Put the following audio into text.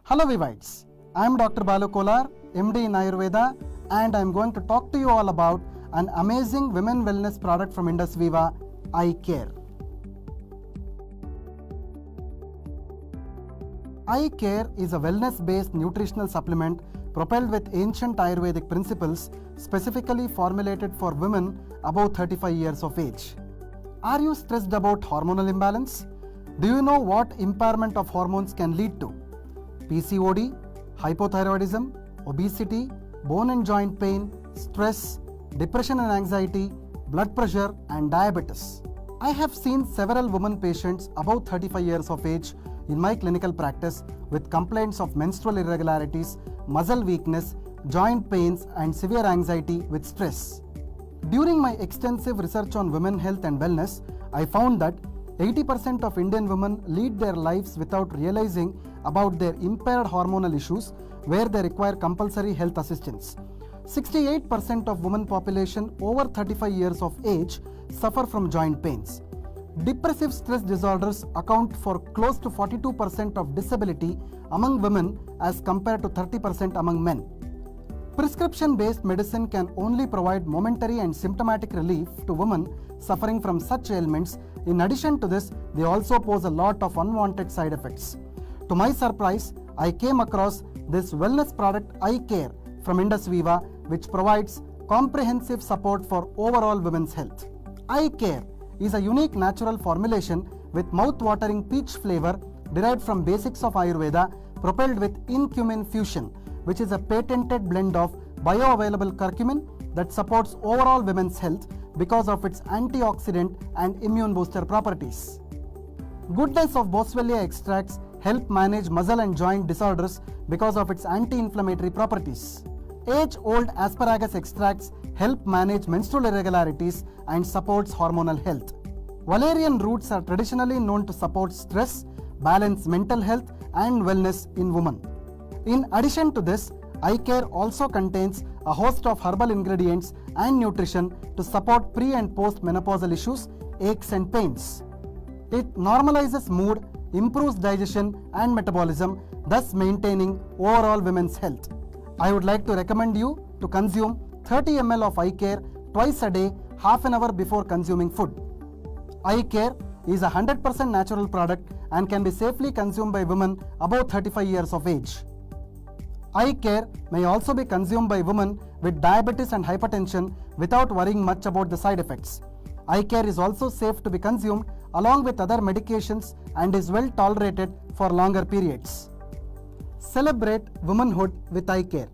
Hello Vivites, I am Dr. Balu Kolar, MD in Ayurveda, and I am going to talk to you all about an amazing women wellness product from Indus Viva, Eye Care. Eye Care is a wellness-based nutritional supplement propelled with ancient Ayurvedic principles specifically formulated for women above 35 years of age. Are you stressed about hormonal imbalance? Do you know what impairment of hormones can lead to? PCOD, hypothyroidism, obesity, bone and joint pain, stress, depression and anxiety, blood pressure and diabetes. I have seen several women patients above 35 years of age in my clinical practice with complaints of menstrual irregularities, muscle weakness, joint pains and severe anxiety with stress. During my extensive research on women health and wellness, I found that 80% of Indian women lead their lives without realizing about their impaired hormonal issues where they require compulsory health assistance. 68% of women population over 35 years of age suffer from joint pains. Depressive stress disorders account for close to 42% of disability among women as compared to 30% among men. Prescription-based medicine can only provide momentary and symptomatic relief to women suffering from such ailments. In addition to this, they also pose a lot of unwanted side effects. To my surprise, I came across this wellness product Eye Care from Indus Viva, which provides comprehensive support for overall women's health. Eye Care is a unique natural formulation with mouth-watering peach flavor derived from basics of Ayurveda, propelled with In-Cumin Fusion, which is a patented blend of bioavailable curcumin that supports overall women's health because of its antioxidant and immune booster properties. Goodness of Boswellia extracts help manage muscle and joint disorders because of its anti-inflammatory properties. Age-old asparagus extracts help manage menstrual irregularities and supports hormonal health. Valerian roots are traditionally known to support stress, balance mental health and wellness in women. In addition to this, Eye Care also contains a host of herbal ingredients and nutrition to support pre- and post-menopausal issues, aches and pains. It normalizes mood, improves digestion and metabolism, thus maintaining overall women's health. I would like to recommend you to consume 30 ml of Eye Care twice a day, half an hour before consuming food. Eye Care is a 100% natural product and can be safely consumed by women above 35 years of age. Eye Care may also be consumed by women with diabetes and hypertension without worrying much about the side effects. Eye Care is also safe to be consumed along with other medications and is well tolerated for longer periods. Celebrate womanhood with Eye Care.